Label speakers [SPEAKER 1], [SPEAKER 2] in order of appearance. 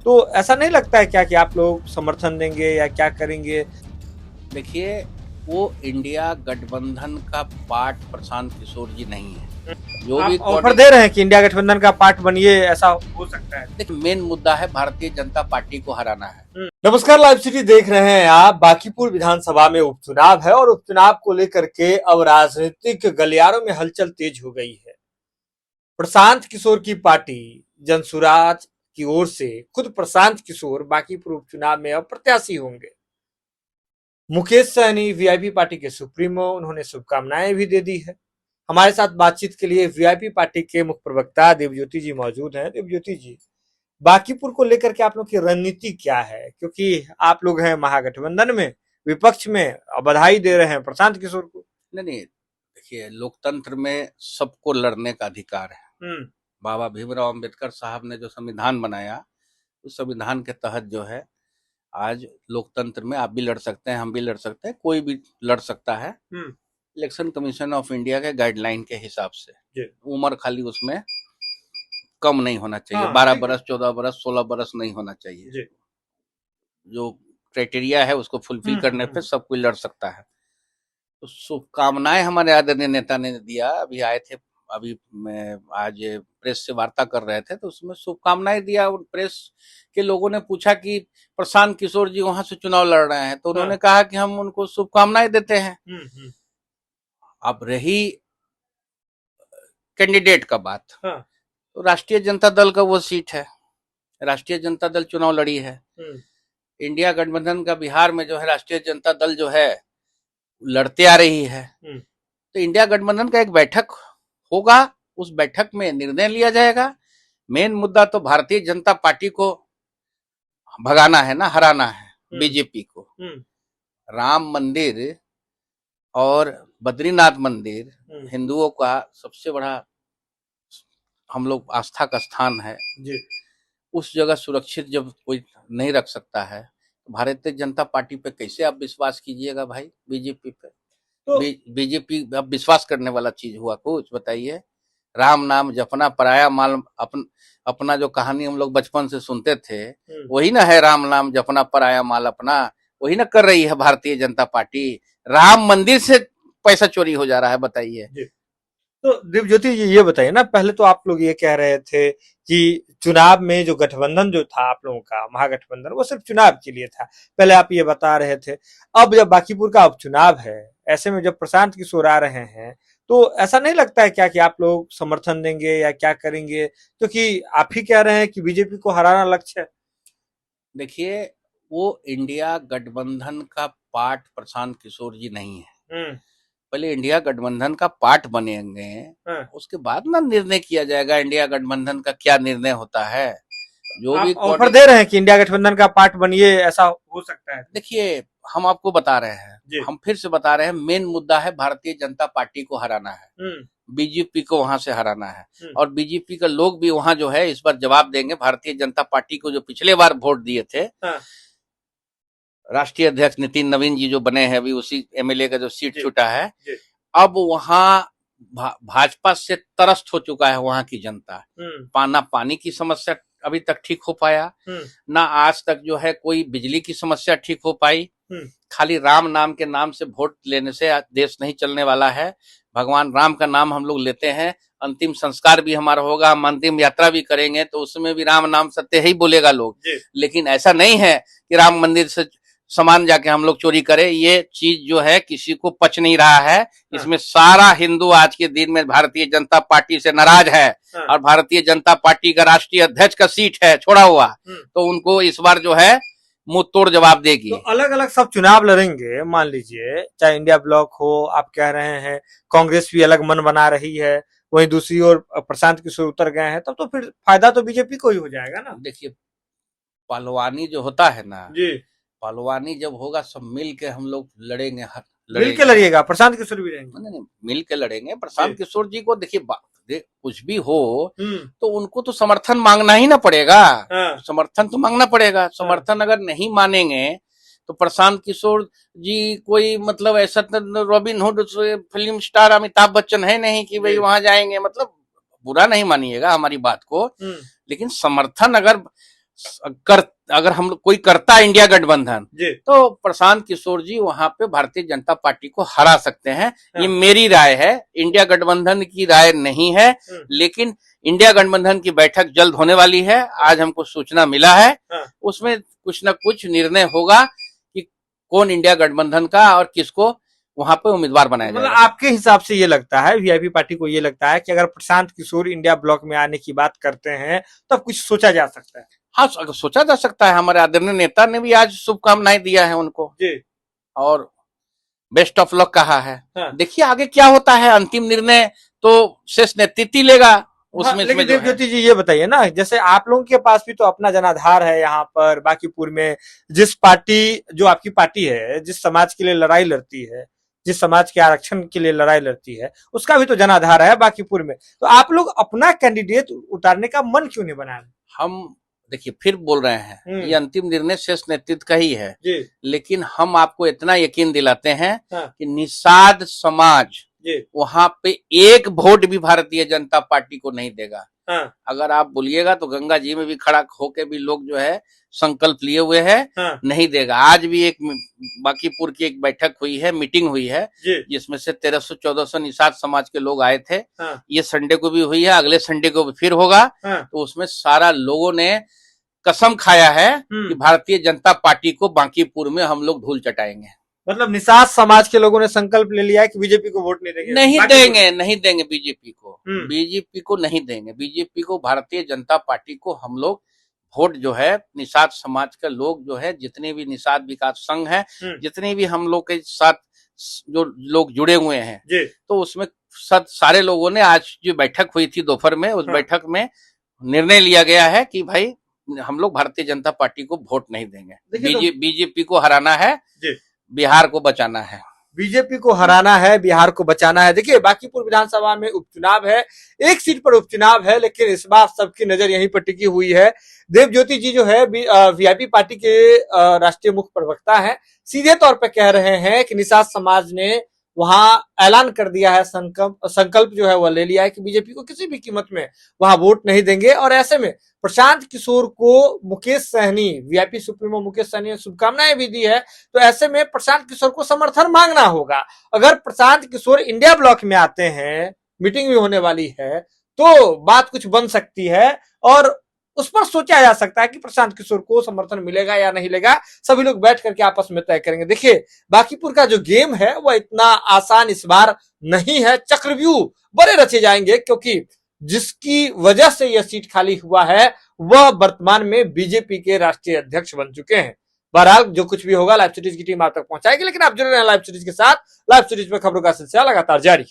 [SPEAKER 1] तो ऐसा नहीं लगता है क्या कि आप लोग समर्थन देंगे या क्या करेंगे?
[SPEAKER 2] देखिए, वो इंडिया गठबंधन का पार्ट प्रशांत किशोर जी नहीं है। जो भी
[SPEAKER 1] आप ऑफर दे रहे हैं कि इंडिया गठबंधन का पार्ट बनिए, ऐसा हो सकता है?
[SPEAKER 2] देखिए, मेन मुद्दा है भारतीय जनता पार्टी को हराना है।
[SPEAKER 1] नमस्कार, लाइव सिटी देख रहे हैं आप। बांकीपुर विधानसभा में उपचुनाव है और उपचुनाव को लेकर के अब राजनीतिक गलियारों में हलचल तेज हो गई है। प्रशांत किशोर की पार्टी जनसुराज की ओर से खुद प्रशांत किशोर बांकीपुर उपचुनाव में अब प्रत्याशी होंगे। मुकेश सहनी वीआईपी पार्टी के सुप्रीमो, उन्होंने शुभकामनाएं भी दे दी है। हमारे साथ बातचीत के लिए वीआईपी पार्टी के मुख्य प्रवक्ता देवज्योति जी मौजूद हैं। देवज्योति जी, बांकीपुर को लेकर के आप लोग की रणनीति क्या है? क्योंकि आप लोग हैं महागठबंधन में, विपक्ष में, बधाई दे रहे हैं प्रशांत किशोर को।
[SPEAKER 2] नहीं, देखिए, लोकतंत्र में सबको लड़ने का अधिकार है। बाबा भीमराव अंबेडकर साहब ने जो संविधान बनाया, उस संविधान के तहत जो है आज लोकतंत्र में आप भी लड़ सकते हैं, हम भी लड़ सकते हैं, कोई भी लड़ सकता है। इलेक्शन कमीशन ऑफ इंडिया के गाइडलाइन के हिसाब से उम्र खाली उसमें कम नहीं होना चाहिए। 12 बरस, 14 बरस, 16 बरस नहीं होना चाहिए। जो क्राइटेरिया है उसको फुलफिल करने पे सब कोई लड़ सकता है। तो शुभकामनाएं हमारे आदरणीय नेता ने दिया। अभी आए थे, अभी मैं आज प्रेस से वार्ता कर रहे थे तो उसमें शुभकामनाएं दिया। और प्रेस के लोगों ने पूछा कि प्रशांत किशोर जी वहां से चुनाव लड़ रहे हैं, तो उन्होंने कहा कि हम उनको शुभकामनाएं देते हैं। अब रही कैंडिडेट का बात, तो राष्ट्रीय जनता दल का वो सीट है, राष्ट्रीय जनता दल चुनाव लड़ी है। इंडिया गठबंधन का बिहार में जो है राष्ट्रीय जनता दल जो है लड़ते आ रही है। तो इंडिया गठबंधन का एक बैठक होगा, उस बैठक में निर्णय लिया जाएगा। मेन मुद्दा तो भारतीय जनता पार्टी को भगाना है ना, हराना है बीजेपी को। राम मंदिर और बद्रीनाथ मंदिर हिंदुओं का सबसे बड़ा हम लोग आस्था का स्थान है जी। उस जगह सुरक्षित जब कोई नहीं रख सकता है, तो भारतीय जनता पार्टी पे कैसे आप विश्वास कीजिएगा भाई? बीजेपी पे तो बीजेपी अब विश्वास करने वाला चीज हुआ? कुछ बताइए। राम नाम जपना पराया माल, अपना जो कहानी हम लोग बचपन से सुनते थे, वही ना है, राम नाम जपना पराया माल अपना। वही ना कर रही है भारतीय जनता पार्टी। राम मंदिर से पैसा चोरी हो जा रहा है, बताइए।
[SPEAKER 1] तो दिव्यज्योति जी ये बताइए ना, पहले तो आप लोग ये कह रहे थे कि चुनाव में जो गठबंधन जो था आप लोगों का महागठबंधन, वो सिर्फ चुनाव के लिए था, पहले आप ये बता रहे थे। अब जब बांकीपुर का उपचुनाव है, ऐसे में जब प्रशांत किशोर आ रहे हैं, तो ऐसा नहीं लगता है क्या कि आप लोग समर्थन देंगे या क्या करेंगे? क्योंकि आप ही कह रहे हैं कि बीजेपी को हराना लक्ष्य है।
[SPEAKER 2] देखिए, वो इंडिया गठबंधन का पार्ट प्रशांत किशोर जी नहीं है। पहले इंडिया गठबंधन का पार्ट बनेंगे, उसके बाद ना निर्णय किया जाएगा इंडिया गठबंधन का क्या निर्णय होता है। जो भी
[SPEAKER 1] ऑफर दे रहे हैं कि इंडिया गठबंधन का पार्ट बनिए, ऐसा हो सकता है?
[SPEAKER 2] देखिए, हम आपको बता रहे हैं, हम फिर से बता रहे हैं, मेन मुद्दा है भारतीय जनता पार्टी को हराना है। बीजेपी को वहां से हराना है। और बीजेपी का लोग भी वहां जो है इस बार जवाब देंगे भारतीय जनता पार्टी को, जो पिछले बार वोट दिए थे। राष्ट्रीय अध्यक्ष नितिन नवीन जी जो बने हैं, अभी उसी एमएलए का जो सीट छूटा है, अब वहां भाजपा से त्रस्त हो चुका है वहां की जनता। ना पानी की समस्या अभी तक ठीक हो पाया, ना आज तक जो है कोई बिजली की समस्या ठीक हो पाई। खाली राम नाम के नाम से वोट लेने से देश नहीं चलने वाला है। भगवान राम का नाम हम लोग लेते हैं, अंतिम संस्कार भी हमारा होगा, हम अंतिम यात्रा भी करेंगे, तो उसमें भी राम नाम सत्य ही बोलेगा लोग। लेकिन ऐसा नहीं है कि राम मंदिर से सामान जाके हम लोग चोरी करें। ये चीज जो है किसी को पच नहीं रहा है। इसमें सारा हिंदू आज के दिन में भारतीय जनता पार्टी से नाराज है। और भारतीय जनता पार्टी का राष्ट्रीय अध्यक्ष का सीट है छोड़ा हुआ, तो उनको इस बार जो है मुंह तोड़ जवाब देगी।
[SPEAKER 1] तो अलग अलग सब चुनाव लड़ेंगे, मान लीजिए चाहे इंडिया ब्लॉक हो, आप कह रहे हैं कांग्रेस भी अलग मन बना रही है, वहीं दूसरी ओर प्रशांत किशोर उतर गए हैं, तब तो फिर फायदा तो बीजेपी को ही हो जाएगा ना।
[SPEAKER 2] देखिए, पहलवानी जो होता है ना
[SPEAKER 1] जी,
[SPEAKER 2] पहलवानी जब होगा सब मिल के हम लोग लड़ेंगे।
[SPEAKER 1] मिल के लड़िएगा, प्रशांत किशोर भी रहेंगे।
[SPEAKER 2] नहीं, मिल के लड़ेंगे। प्रशांत किशोर जी को देखिए, कुछ भी हो तो उनको तो समर्थन मांगना ही ना पड़ेगा। समर्थन तो मांगना पड़ेगा। समर्थन अगर नहीं मानेंगे तो प्रशांत किशोर जी कोई मतलब ऐसा robin hood film star Amitabh Bachchan है नहीं कि भाई वहां जाएंगे। मतलब बुरा नहीं मानिएगा हमारी बात को, लेकिन समर्थन अगर अगर हम कोई करता इंडिया गठबंधन
[SPEAKER 1] जी
[SPEAKER 2] तो प्रशांत किशोर जी वहां पे भारतीय जनता पार्टी को हरा सकते हैं। ये मेरी राय है, इंडिया गठबंधन की राय नहीं है। लेकिन इंडिया गठबंधन की बैठक जल्द होने वाली है, आज हमको सूचना मिला है। उसमें कुछ ना कुछ निर्णय होगा कि कौन इंडिया गठबंधन का और किसको वहां पे उम्मीदवार बनाया जाएगा।
[SPEAKER 1] मतलब आपके हिसाब से ये लगता है, वीआईपी पार्टी को ये लगता है कि अगर प्रशांत किशोर इंडिया ब्लॉक में आने की बात करते हैं तो अब कुछ सोचा जा सकता है।
[SPEAKER 2] हाँ, सोचा जा सकता है। हमारे आदरणीय नेता ने भी आज शुभकामनाएं दिया है उनको
[SPEAKER 1] जी
[SPEAKER 2] और बेस्ट ऑफ लक कहा है।
[SPEAKER 1] हाँ।
[SPEAKER 2] देखिए आगे क्या होता है, अंतिम निर्णय तो शेष नेतृत्व लेगा। उसमें
[SPEAKER 1] लेकिन देवज्योति जी ये बताइए ना, जैसे आप लोगों के पास भी तो अपना जनाधार है यहाँ पर बांकीपुर में, जिस पार्टी जो आपकी पार्टी है, जिस समाज के लिए लड़ाई लड़ती है, जिस समाज के आरक्षण के लिए लड़ाई लड़ती है, उसका भी तो जनाधार है बांकीपुर में। तो आप लोग अपना कैंडिडेट उतारने का मन क्यों नहीं बना रहे?
[SPEAKER 2] हम देखिए फिर बोल रहे हैं, ये अंतिम निर्णय शेष नेतृत्व का ही है।
[SPEAKER 1] जी
[SPEAKER 2] लेकिन हम आपको इतना यकीन दिलाते हैं
[SPEAKER 1] हाँ।
[SPEAKER 2] कि निषाद समाज वहां पे एक वोट भी भारतीय जनता पार्टी को नहीं देगा।
[SPEAKER 1] हाँ।
[SPEAKER 2] अगर आप बोलिएगा तो गंगा जी में भी खड़ा होके भी लोग जो है संकल्प लिए हुए हैं।
[SPEAKER 1] हाँ।
[SPEAKER 2] नहीं देगा। आज भी एक बांकीपुर की एक बैठक हुई है, मीटिंग हुई है, जिसमें से 1300-1400 निषाद समाज के लोग आए थे।
[SPEAKER 1] हाँ।
[SPEAKER 2] ये संडे को भी हुई है, अगले संडे को भी फिर होगा।
[SPEAKER 1] हाँ।
[SPEAKER 2] तो उसमें सारा लोगों ने कसम खाया है कि भारतीय जनता पार्टी को बांकीपुर में हम लोग धूल चटाएंगे।
[SPEAKER 1] मतलब निषाद समाज के लोगों ने संकल्प ले लिया है कि बीजेपी को वोट नहीं देंगे।
[SPEAKER 2] नहीं देंगे बीजेपी को नहीं देंगे। बीजेपी को, भारतीय जनता पार्टी को हम लोग वोट जो है निषाद समाज के लोग जो है, जितने भी निषाद विकास संघ है, जितने भी हम लोग के साथ जो लोग जुड़े हुए हैं, तो उसमें सारे लोगों ने आज जो बैठक हुई थी दोपहर में, उस बैठक में निर्णय लिया गया है कि भाई हम लोग भारतीय जनता पार्टी को वोट नहीं देंगे। बीजेपी को हराना है, बिहार को बचाना है।
[SPEAKER 1] बीजेपी को हराना है, बिहार को बचाना है। देखिए बांकीपुर विधानसभा में उपचुनाव है, एक सीट पर उपचुनाव है, लेकिन इस बार सबकी नजर यहीं पर टिकी हुई है। देवज्योति जी जो है वीआईपी पार्टी के राष्ट्रीय मुख्य प्रवक्ता है, सीधे तौर पर कह रहे हैं कि निषाद समाज ने वहां ऐलान कर दिया है, संकल्प जो है वह ले लिया है कि बीजेपी को किसी भी कीमत में वहां वोट नहीं देंगे। और ऐसे में प्रशांत किशोर को मुकेश सहनी, वीआईपी सुप्रीमो मुकेश सहनी ने शुभकामनाएं भी दी है। तो ऐसे में प्रशांत किशोर को समर्थन मांगना होगा। अगर प्रशांत किशोर इंडिया ब्लॉक में आते हैं, मीटिंग भी होने वाली है, तो बात कुछ बन सकती है और उस पर सोचा जा सकता है कि प्रशांत किशोर को समर्थन मिलेगा या नहीं मिलेगा। सभी लोग बैठ करके आपस में तय करेंगे। देखिए बांकीपुर का जो गेम है वह इतना आसान इस बार नहीं है। चक्रव्यूह बड़े रचे जाएंगे, क्योंकि जिसकी वजह से यह सीट खाली हुआ है वह वर्तमान में बीजेपी के राष्ट्रीय अध्यक्ष बन चुके हैं। बहरहाल जो कुछ भी होगा लाइव सीरीज की टीम आप तक पहुंचाएगी, लेकिन आप जुड़े रहें लाइव सीरीज के साथ। लाइव सीरीज में खबरों का सिलसिला लगातार जारी।